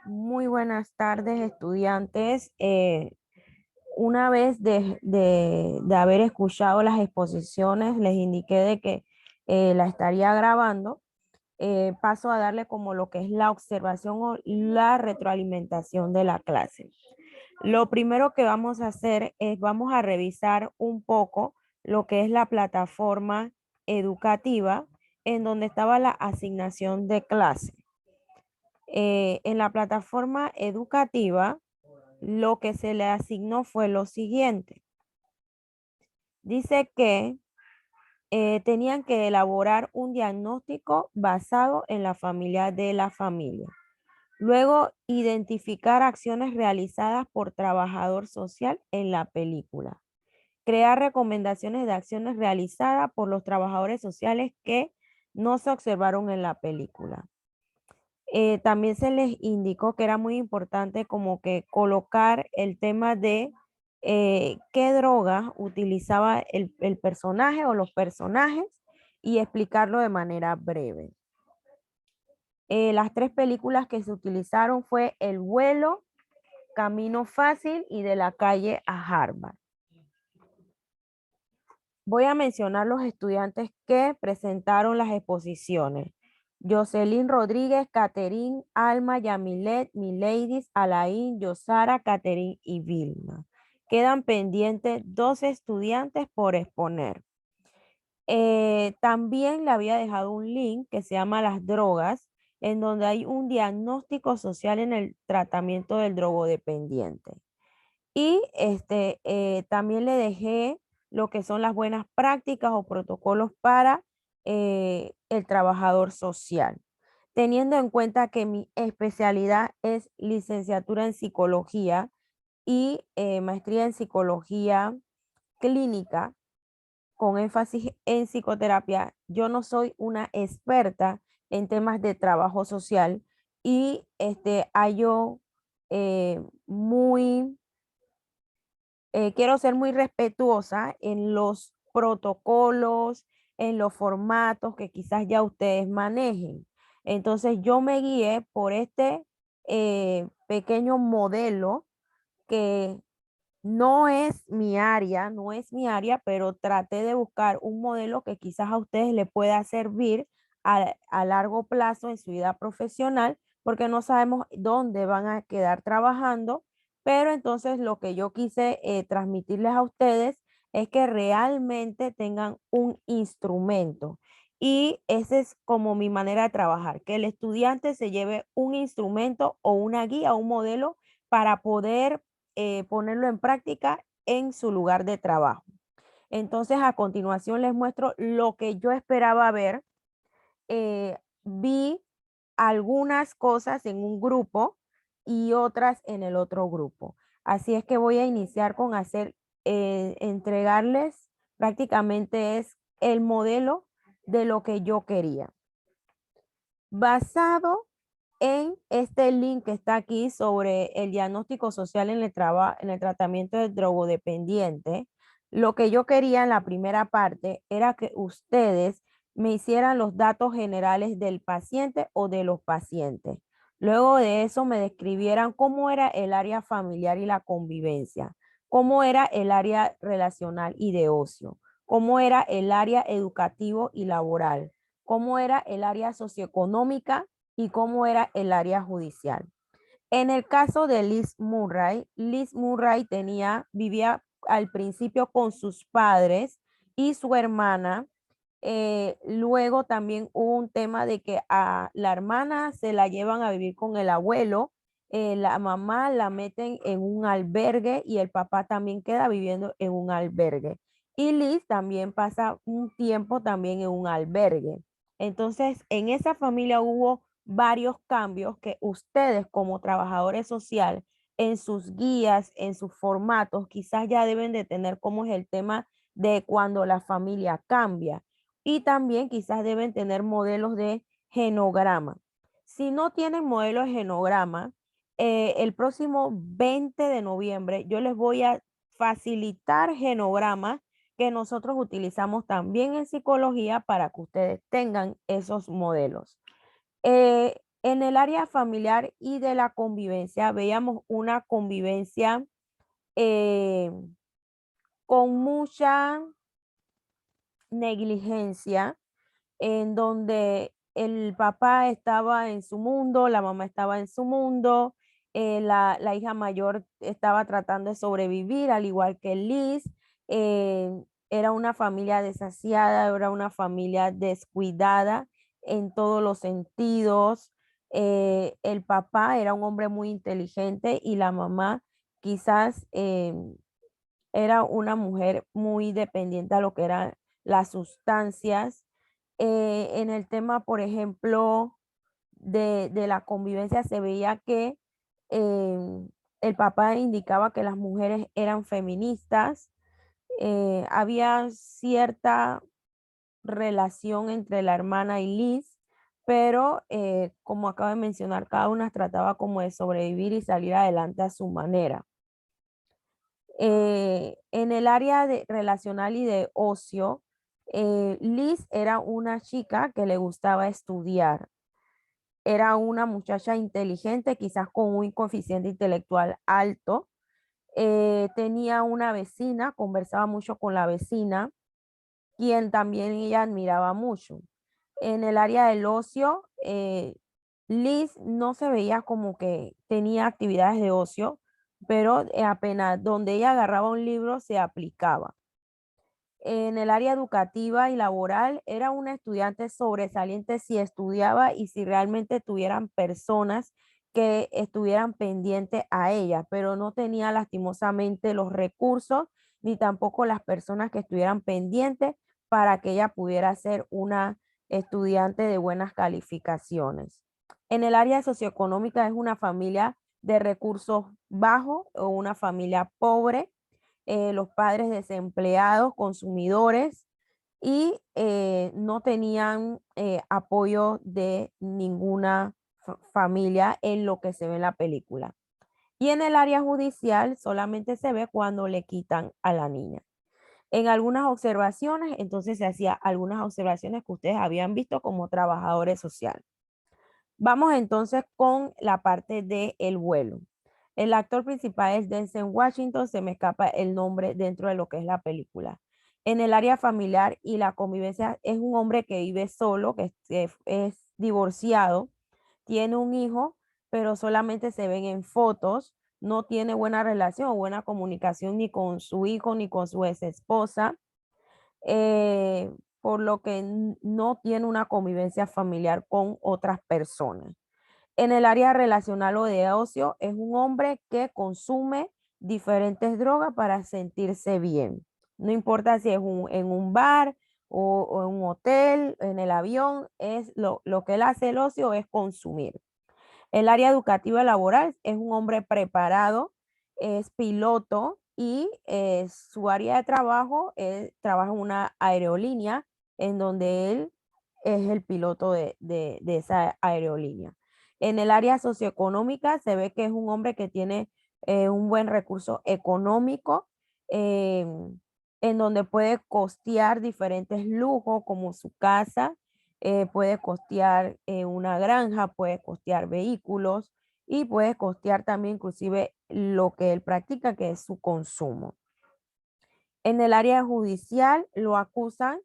Muy buenas tardes, estudiantes. Una vez de haber escuchado las exposiciones, les indiqué de que la estaría grabando. Paso a darle como lo que es la observación o la retroalimentación de la clase. Lo primero que vamos a hacer es vamos a revisar un poco lo que es la plataforma educativa en donde estaba la asignación de clase. En la plataforma educativa, lo que se le asignó fue lo siguiente. Dice que tenían que elaborar un diagnóstico basado en la familia de la familia. Luego, identificar acciones realizadas por trabajador social en la película. Crear recomendaciones de acciones realizadas por los trabajadores sociales que no se observaron en la película. También se les indicó que era muy importante como que colocar el tema de qué droga utilizaba el personaje o los personajes y explicarlo de manera breve. Las tres películas que se utilizaron fue El vuelo, Camino fácil y De la calle a Harvard. Voy a mencionar los estudiantes que presentaron las exposiciones. Jocelyn Rodríguez, Caterín, Alma, Yamilet, Mileidis, Alain, Yosara, Caterín y Vilma. Quedan pendientes 2 estudiantes por exponer. También le había dejado un link que se llama Las drogas, en donde hay un diagnóstico social en el tratamiento del drogodependiente. Y también le dejé lo que son las buenas prácticas o protocolos para el trabajador social, teniendo en cuenta que mi especialidad es licenciatura en psicología y maestría en psicología clínica con énfasis en psicoterapia. Yo no soy una experta en temas de trabajo social y hallo muy quiero ser muy respetuosa en los protocolos, en los formatos que quizás ya ustedes manejen. Entonces yo me guié por este pequeño modelo que no es mi área, no es mi área, pero traté de buscar un modelo que quizás a ustedes le pueda servir a largo plazo en su vida profesional, porque no sabemos dónde van a quedar trabajando, pero entonces lo que yo quise transmitirles a ustedes es que realmente tengan un instrumento. Y esa es como mi manera de trabajar, que el estudiante se lleve un instrumento o una guía, un modelo para poder ponerlo en práctica en su lugar de trabajo. Entonces, a continuación les muestro lo que yo esperaba ver. Vi algunas cosas en un grupo y otras en el otro grupo. Así es que voy a iniciar con entregarles prácticamente es el modelo de lo que yo quería. Basado en este link que está aquí sobre el diagnóstico social en en el tratamiento del drogodependiente, lo que yo quería en la primera parte era que ustedes me hicieran los datos generales del paciente o de los pacientes. Luego de eso me describieran cómo era el área familiar y la convivencia, cómo era el área relacional y de ocio, cómo era el área educativo y laboral, cómo era el área socioeconómica y cómo era el área judicial. En el caso de Liz Murray vivía al principio con sus padres y su hermana. Luego también hubo un tema de que a la hermana se la llevan a vivir con el abuelo, la mamá la meten en un albergue y el papá también queda viviendo en un albergue. Y Liz también pasa un tiempo también en un albergue. Entonces, en esa familia hubo varios cambios que ustedes como trabajadores sociales en sus guías, en sus formatos, quizás ya deben de tener como es el tema de cuando la familia cambia. Y también quizás deben tener modelos de genograma. Si no tienen modelo de genograma, el próximo 20 de noviembre yo les voy a facilitar genogramas que nosotros utilizamos también en psicología para que ustedes tengan esos modelos. En el área familiar y de la convivencia, veíamos una convivencia eh, con mucha negligencia, en donde el papá estaba en su mundo, la mamá estaba en su mundo, la hija mayor estaba tratando de sobrevivir, al igual que Liz. Era una familia desasiada, era una familia descuidada en todos los sentidos. El papá era un hombre muy inteligente y la mamá quizás era una mujer muy dependiente a lo que eran las sustancias. En el tema, por ejemplo, de la convivencia, se veía que el papá indicaba que las mujeres eran feministas. Había cierta relación entre la hermana y Liz, pero como acabo de mencionar, cada una trataba como de sobrevivir y salir adelante a su manera. En el área de relacional y de ocio, Liz era una chica que le gustaba estudiar. Era una muchacha inteligente, quizás con un coeficiente intelectual alto. Tenía una vecina, conversaba mucho con la vecina, quien también ella admiraba mucho. En el área del ocio, Liz no se veía como que tenía actividades de ocio, pero apenas donde ella agarraba un libro se aplicaba. En el área educativa y laboral era una estudiante sobresaliente si estudiaba y si realmente tuvieran personas que estuvieran pendientes a ella, pero no tenía lastimosamente los recursos ni tampoco las personas que estuvieran pendientes para que ella pudiera ser una estudiante de buenas calificaciones. En el área socioeconómica es una familia de recursos bajos o una familia pobre, los padres desempleados, consumidores y no tenían apoyo de ninguna familia en lo que se ve en la película. Y en el área judicial solamente se ve cuando le quitan a la niña. En algunas observaciones, entonces se hacía algunas observaciones que ustedes habían visto como trabajadores sociales. Vamos entonces con la parte del vuelo. El actor principal es Denzel Washington, se me escapa el nombre dentro de lo que es la película. En el área familiar y la convivencia es un hombre que vive solo, que es divorciado, tiene un hijo, pero solamente se ven en fotos, no tiene buena relación o buena comunicación ni con su hijo ni con su ex esposa, eh, por lo que no tiene una convivencia familiar con otras personas. En el área relacional o de ocio, es un hombre que consume diferentes drogas para sentirse bien. No importa si es en un bar o en un hotel, en el avión, es lo que él hace el ocio es consumir. El área educativa laboral es un hombre preparado, es piloto y su área de trabajo trabaja en una aerolínea en donde él es el piloto de esa aerolínea. En el área socioeconómica se ve que es un hombre que tiene un buen recurso económico, eh, en donde puede costear diferentes lujos como su casa, puede costear una granja, puede costear vehículos y puede costear también inclusive lo que él practica, que es su consumo. En el área judicial lo acusan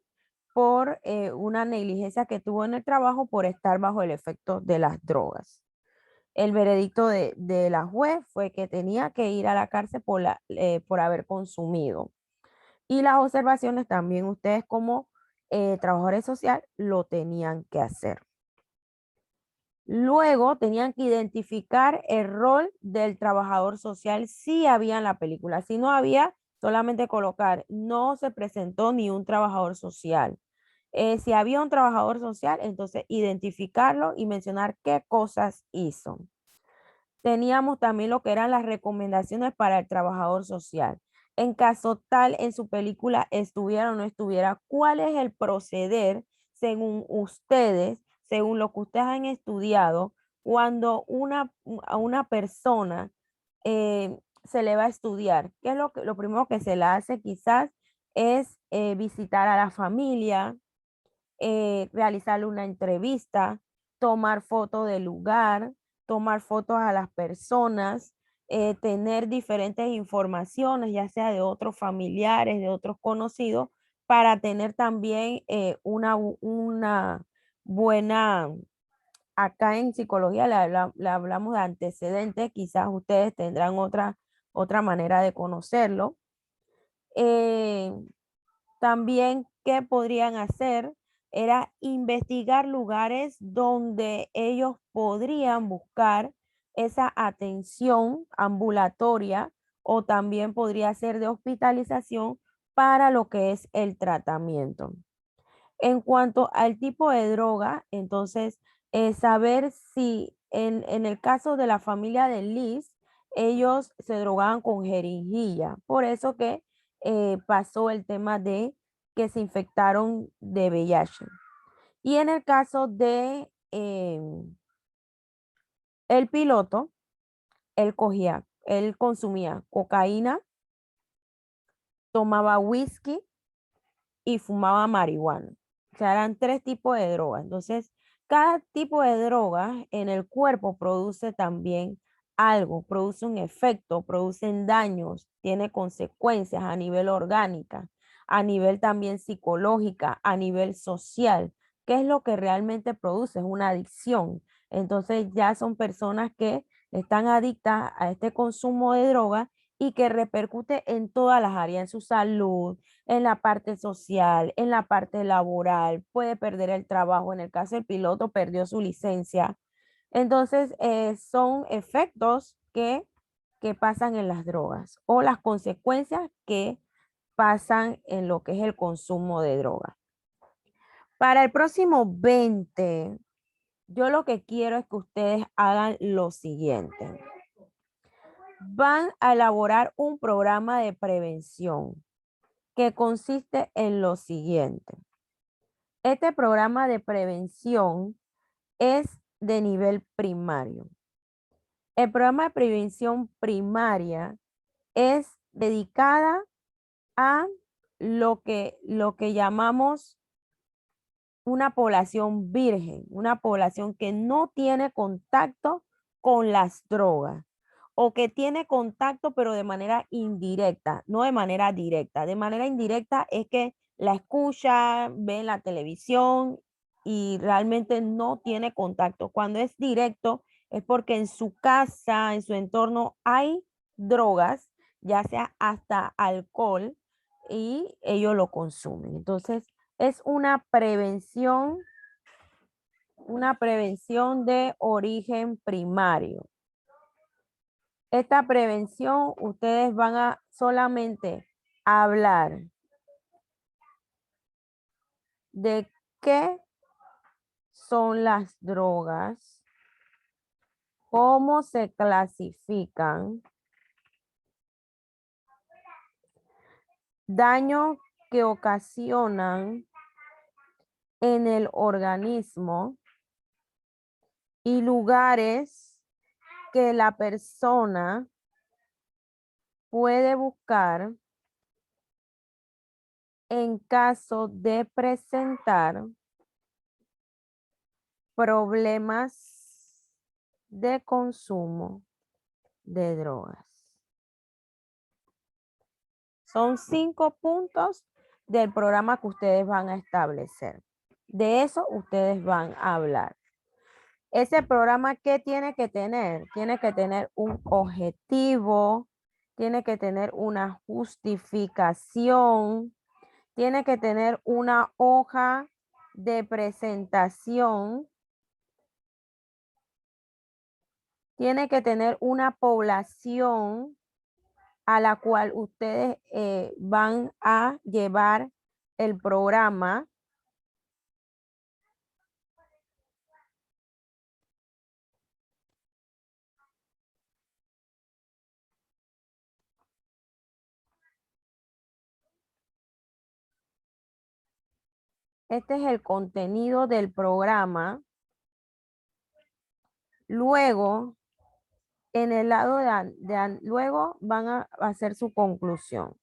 por una negligencia que tuvo en el trabajo por estar bajo el efecto de las drogas. El veredicto de la juez fue que tenía que ir a la cárcel por haber consumido. Y las observaciones también ustedes como trabajadores sociales lo tenían que hacer. Luego tenían que identificar el rol del trabajador social si había en la película. Si no había, solamente colocar, no se presentó ni un trabajador social. Si había un trabajador social, entonces identificarlo y mencionar qué cosas hizo. Teníamos también lo que eran las recomendaciones para el trabajador social. En caso tal en su película estuviera o no estuviera, ¿cuál es el proceder según ustedes, según lo que ustedes han estudiado, cuando a una persona se le va a estudiar? ¿Qué es lo primero que se le hace? Quizás es visitar a la familia, realizarle una entrevista, tomar fotos del lugar, tomar fotos a las personas, tener diferentes informaciones, ya sea de otros familiares, de otros conocidos, para tener también una buena, acá en psicología le hablamos de antecedentes, quizás ustedes tendrán otra manera de conocerlo. Eh, También, ¿qué podrían hacer? Era investigar lugares donde ellos podrían buscar esa atención ambulatoria o también podría ser de hospitalización para lo que es el tratamiento. En cuanto al tipo de droga, entonces, saber si en el caso de la familia de Liz, ellos se drogaban con jeringuilla. Por eso que pasó el tema de que se infectaron de VIH. Y en el caso de el piloto, él consumía cocaína, tomaba whisky y fumaba marihuana. O sea, eran tres tipos de drogas. Entonces, cada tipo de droga en el cuerpo produce también algo, produce un efecto, producen daños, tiene consecuencias a nivel orgánica, a nivel también psicológica, a nivel social. ¿Qué es lo que realmente produce? Es una adicción. Entonces ya son personas que están adictas a este consumo de droga y que repercute en todas las áreas, en su salud, en la parte social, en la parte laboral, puede perder el trabajo. En el caso del piloto, perdió su licencia. Entonces, son efectos que pasan en las drogas o las consecuencias que pasan en lo que es el consumo de drogas. Para el próximo 20, yo lo que quiero es que ustedes hagan lo siguiente. Van a elaborar un programa de prevención que consiste en lo siguiente. Este programa de prevención es de nivel primario. El programa de prevención primaria es dedicada a lo que llamamos una población virgen, una población que no tiene contacto con las drogas o que tiene contacto pero de manera indirecta, no de manera directa. De manera indirecta es que la escucha, ve en la televisión y realmente no tiene contacto. Cuando es directo es porque en su casa, en su entorno hay drogas, ya sea hasta alcohol, y ellos lo consumen. Entonces, es una prevención de origen primario. Esta prevención, ustedes van a solamente hablar de qué son las drogas, cómo se clasifican, daño que ocasionan en el organismo y lugares que la persona puede buscar en caso de presentar problemas de consumo de drogas. Son 5 puntos del programa que ustedes van a establecer. De eso ustedes van a hablar. Ese programa, ¿qué tiene que tener? Tiene que tener un objetivo, tiene que tener una justificación, tiene que tener una hoja de presentación, tiene que tener una población a la cual ustedes van a llevar el programa. Este es el contenido del programa. Luego, en el lado luego van a hacer su conclusión.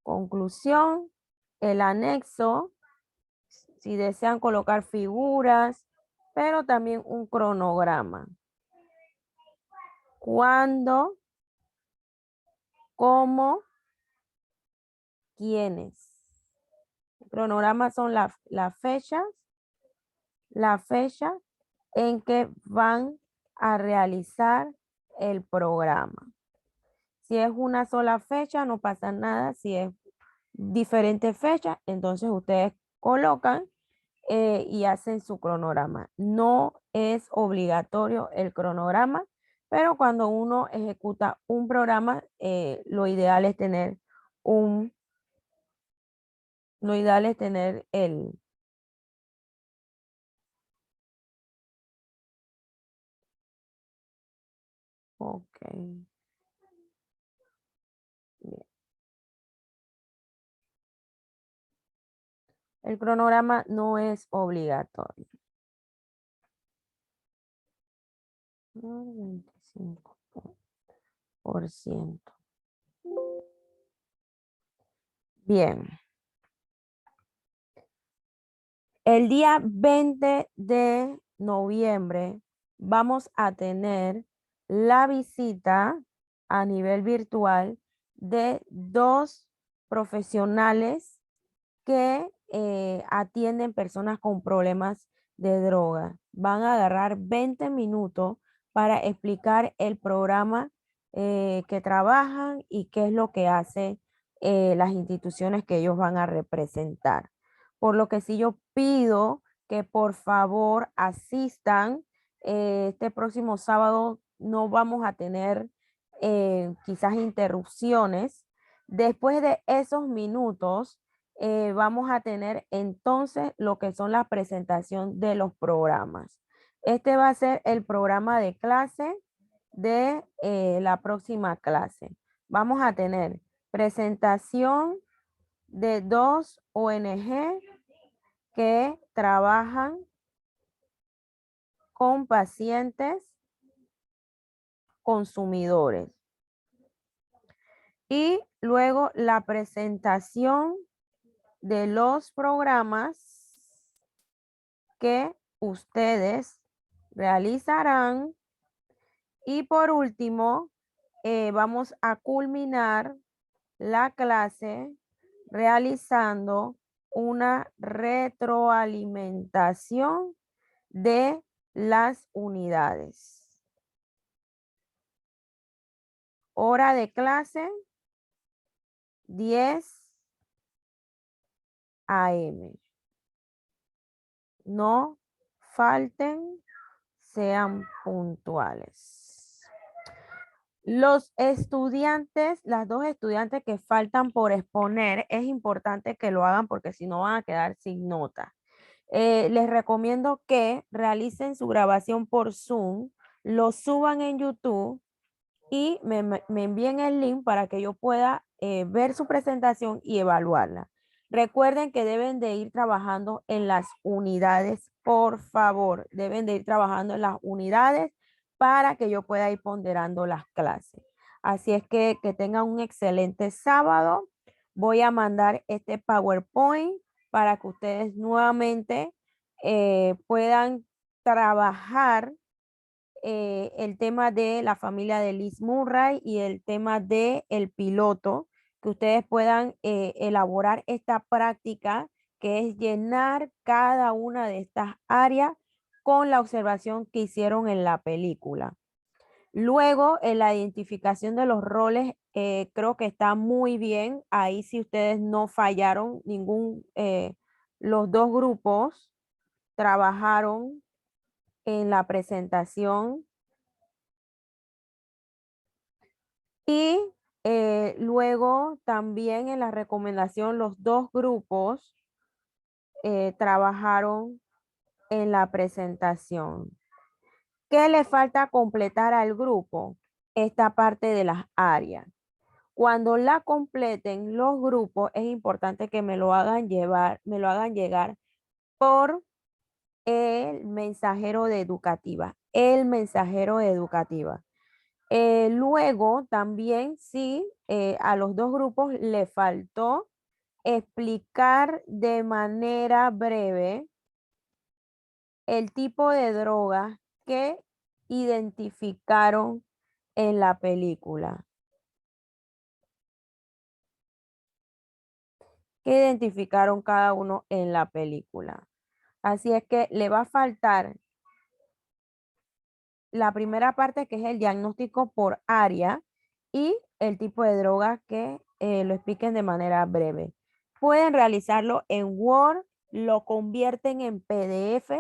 Conclusión, el anexo si desean colocar figuras, pero también un cronograma. ¿Cuándo? ¿Cómo? ¿Quiénes? El cronograma son las fechas, la fecha en que van a realizar el programa. Si es una sola fecha, no pasa nada. Si es diferente fecha, entonces ustedes colocan y hacen su cronograma. No es obligatorio el cronograma, pero cuando uno ejecuta un programa, lo ideal es tener ok, bien. El cronograma no es obligatorio. 25%. Bien. El día 20 de noviembre vamos a tener la visita a nivel virtual de dos profesionales que atienden personas con problemas de droga. Van a agarrar 20 minutos para explicar el programa que trabajan y qué es lo que hacen las instituciones que ellos van a representar. Por lo que sí yo pido que por favor asistan. Este próximo sábado no vamos a tener quizás interrupciones. Después de esos minutos, vamos a tener entonces lo que son la presentación de los programas. Este va a ser el programa de clase de la próxima clase. Vamos a tener presentación de dos ONG que trabajan con pacientes consumidores. Y luego la presentación de los programas que ustedes realizarán. Y por último, vamos a culminar la clase realizando una retroalimentación de las unidades. Hora de clase 10 AM. No falten, sean puntuales. Los estudiantes, las dos estudiantes que faltan por exponer, es importante que lo hagan porque si no van a quedar sin nota. Les recomiendo que realicen su grabación por Zoom, lo suban en YouTube y me envíen el link para que yo pueda ver su presentación y evaluarla. Recuerden que deben de ir trabajando en las unidades, por favor, deben de ir trabajando en las unidades para que yo pueda ir ponderando las clases. Así es que tengan un excelente sábado. Voy a mandar este PowerPoint para que ustedes nuevamente puedan trabajar el tema de la familia de Liz Murray y el tema de el piloto, que ustedes puedan elaborar esta práctica que es llenar cada una de estas áreas con la observación que hicieron en la película. Luego, en la identificación de los roles, creo que está muy bien. Ahí sí ustedes no fallaron, los dos grupos trabajaron en la presentación. Y luego también en la recomendación los dos grupos trabajaron en la presentación. ¿Qué le falta completar al grupo? Esta parte de las áreas. Cuando la completen los grupos, es importante que me lo hagan llegar por el mensajero de educativa. El mensajero de educativa. Luego también sí, a los dos grupos le faltó explicar de manera breve el tipo de drogas que identificaron en la película. Que identificaron cada uno en la película. Así es que le va a faltar la primera parte, que es el diagnóstico por área, y el tipo de droga que lo expliquen de manera breve. Pueden realizarlo en Word, lo convierten en PDF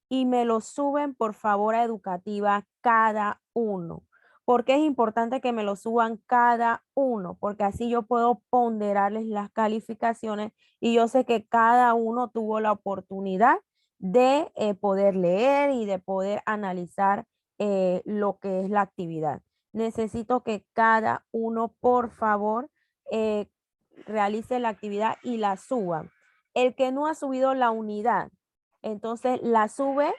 y me lo suben por favor a Educativa cada uno. ¿Por qué es importante que me lo suban cada uno? Porque así yo puedo ponderarles las calificaciones y yo sé que cada uno tuvo la oportunidad de poder leer y de poder analizar lo que es la actividad. Necesito que cada uno, por favor, eh, realice la actividad y la suba. El que no ha subido la unidad, entonces la sube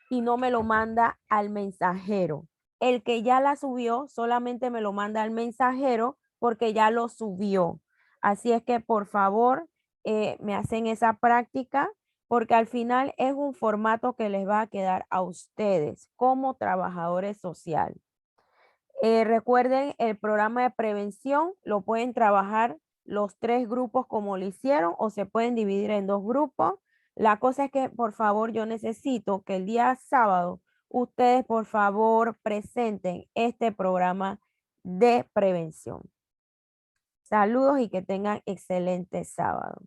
y no me lo manda al mensajero. El que ya la subió solamente me lo manda al mensajero porque ya lo subió. Así es que por favor me hacen esa práctica porque al final es un formato que les va a quedar a ustedes como trabajadores sociales. Recuerden, el programa de prevención lo pueden trabajar los tres grupos como lo hicieron o se pueden dividir en dos grupos. La cosa es que, por favor, yo necesito que el día sábado ustedes, por favor, presenten este programa de prevención. Saludos y que tengan excelente sábado.